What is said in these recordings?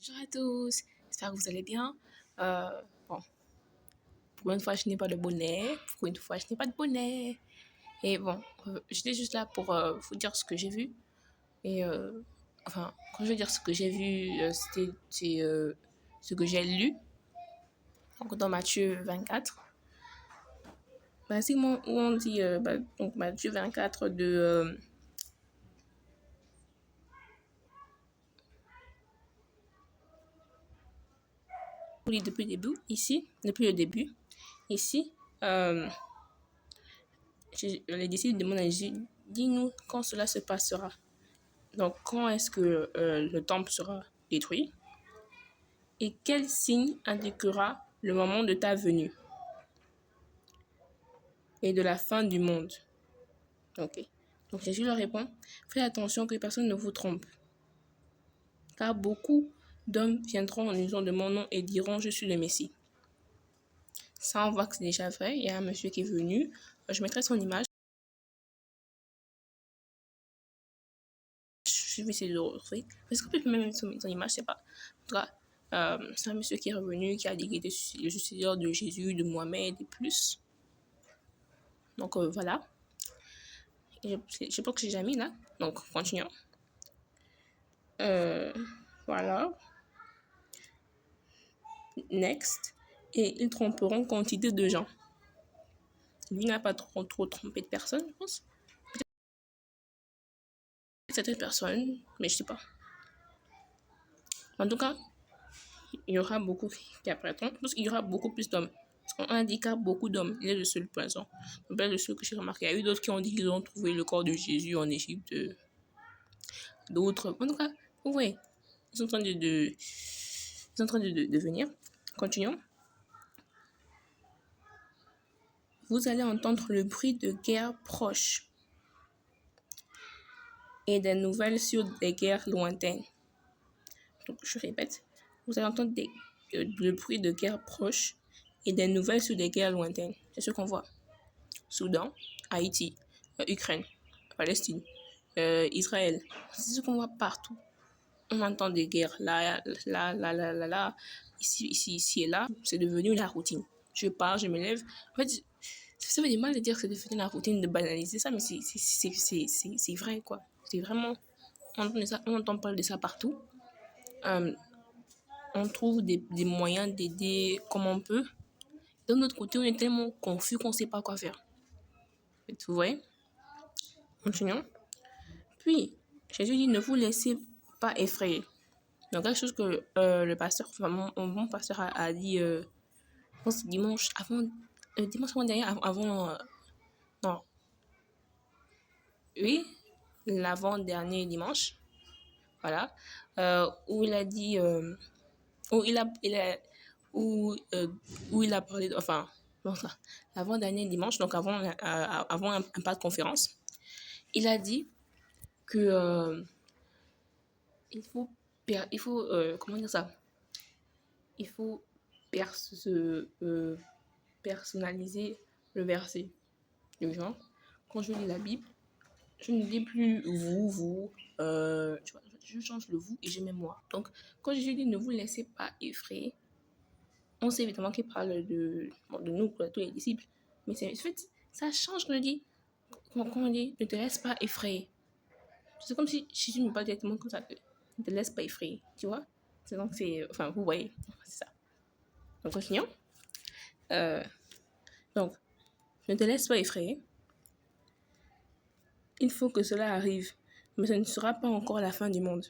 Bonjour à tous, j'espère que vous allez bien. Euh, bon, pour une fois, je n'ai pas de bonnet. Pour une fois, je n'ai pas de bonnet. Et bon, j'étais juste là pour vous dire ce que j'ai vu. Et enfin, quand je veux dire ce que j'ai vu, c'est ce que j'ai lu. Donc, dans Matthieu 24. Basiquement, où on dit, donc Matthieu 24 on lit depuis le début, ici, depuis le début. Ici, euh, les disciples demandent à Jésus, dis-nous quand cela se passera. Donc, quand est-ce que le temple sera détruit? Et quel signe indiquera le moment de ta venue et de la fin du monde? Ok. Donc, Jésus leur répond, faites attention que personne ne vous trompe. Car beaucoup d'hommes viendront en usant de mon nom et diront, je suis le Messie. Ça, on voit que c'est déjà vrai. Il y a un monsieur qui est venu. Je mettrai son image. Je vais essayer de le retrouver. Est-ce qu'on peut même son image? Je sais pas. En tout cas, c'est un monsieur qui est revenu, qui a dit qu'il était le successeur de Jésus, de Mohamed et plus. Donc voilà. Je pense que j'ai déjà mis là. Donc continuons. Voilà. Next. Et ils tromperont quantité de gens. Lui n'a pas trop trompé de personnes, je pense. Peut-être certaines personnes, mais je sais pas. En tout cas, il y aura beaucoup qui apparaîtront. Parce qu'il y aura beaucoup plus d'hommes. Parce qu'on indique beaucoup d'hommes. Il est le seul pour l'instant. C'est le seul que j'ai remarqué. Il y a eu d'autres qui ont dit qu'ils ont trouvé le corps de Jésus en Égypte. D'autres. En tout cas, vous voyez, ils sont en train ils sont en train de venir. Continuons. Vous allez entendre le bruit de guerre proche et des nouvelles sur des guerres lointaines. Donc, je répète, vous allez entendre le bruit de guerre proche et des nouvelles sur des guerres lointaines. C'est ce qu'on voit. Soudan, Haïti, Ukraine, Palestine, Israël. C'est ce qu'on voit partout. On entend des guerres là, ici et là. C'est devenu la routine. Je pars, je me lève. En fait, ça fait du mal de dire que c'est devenu la routine, de banaliser ça, mais c'est vrai, quoi. C'est vraiment... On entend parler de ça partout. On trouve des moyens d'aider comme on peut. D'un autre côté, on est tellement confus qu'on ne sait pas quoi faire. Vous voyez? Continuons. Puis, Jésus dit, ne vous laissez pas effrayer. Donc, quelque chose que le pasteur, vraiment, mon pasteur a dit, je pense dimanche avant dernier, non, oui, l'avant-dernier dimanche, voilà, où il a dit, où il a parlé, enfin, l'avant-dernier dimanche, donc avant un pas de conférence, il a dit que il faut comment dire ça? Il faut personnaliser le verset. Du genre, quand je lis la Bible, je ne dis plus vous, tu vois, je change le vous et je mets moi. Donc, quand Jésus dit ne vous laissez pas effrayer, on sait évidemment qu'il parle de nous, de tous les disciples. Mais en fait, ça change, on dit, quand on dit ne te laisse pas effrayer. C'est comme si Jésus ne parle directement comme ça, ne te laisse pas effrayer, tu vois. Donc, enfin, vous voyez, c'est ça. Donc, continuons. Donc, ne te laisse pas effrayer. Il faut que cela arrive, mais ce ne sera pas encore la fin du monde.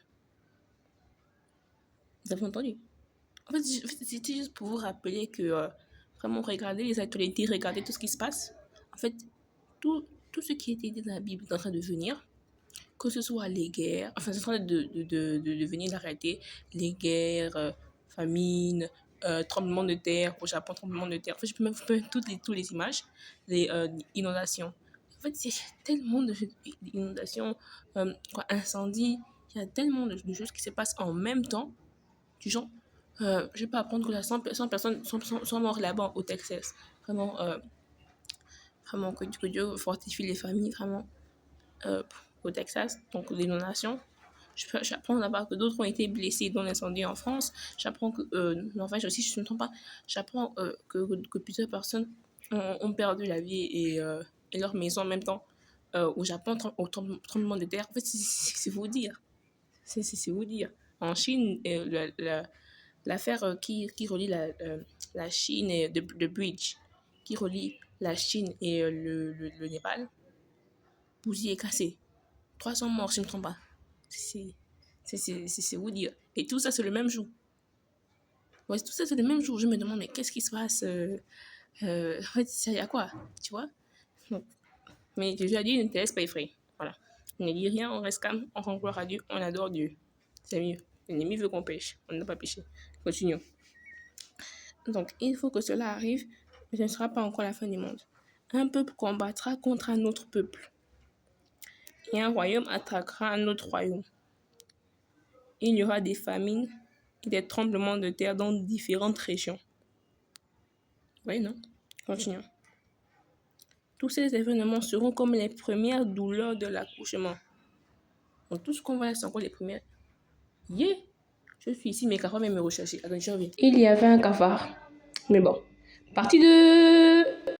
Vous avez entendu? En fait, c'était juste pour vous rappeler que vraiment, regardez les actualités, regardez tout ce qui se passe. En fait, tout ce qui était dit dans la Bible est en train de venir. Que ce soit les guerres, enfin, c'est en train de venir d'arrêter les guerres, famines, tremblements de terre, au Japon, tremblements de terre. En fait, je peux même toutes les images, les inondations. En fait, il y a tellement d'inondations, incendies, il y a tellement de choses qui se passent en même temps. Du genre, je ne vais pas apprendre que 100 personnes sont mortes là-bas au Texas. Vraiment, vraiment que Dieu fortifie les familles, vraiment, au Texas, donc l'inondation. J'apprends là-bas que d'autres ont été blessés dans l'incendie en France. J'apprends que, Norvège aussi, je ne me trompe pas, j'apprends que plusieurs personnes ont perdu la vie et leur maison en même temps. Au Japon, au tremblement de terre. En fait, c'est vous dire. C'est vous dire. En Chine, l'affaire qui relie la Chine et le bridge, qui relie la Chine et le Népal, Bougie est cassé. 300 morts, si je ne me trompe pas. C'est vous dire. Et tout ça, c'est le même jour. Ouais, tout ça, c'est le même jour. Je me demande, mais qu'est-ce qui se passe en fait, il y a quoi, tu vois. Donc, mais Jésus a dit, ne te laisse pas effrayer. Voilà. On ne dit rien, on reste calme, on rend gloire à Dieu, on adore Dieu. C'est mieux. L'ennemi veut qu'on pêche. On n'a pas péché. Continuons. Donc, il faut que cela arrive, mais ce ne sera pas encore la fin du monde. Un peuple combattra contre un autre peuple. Et un royaume attaquera un autre royaume. Il y aura des famines et des tremblements de terre dans différentes régions. Oui, non? Continuons. Tous ces événements seront comme les premières douleurs de l'accouchement. Donc, tout ce qu'on voit là, c'est encore les premières. Yeah! Je suis ici, mes cafards viennent me rechercher. Attends, je reviens. Il y avait un cafard. Mais bon. Partie 2!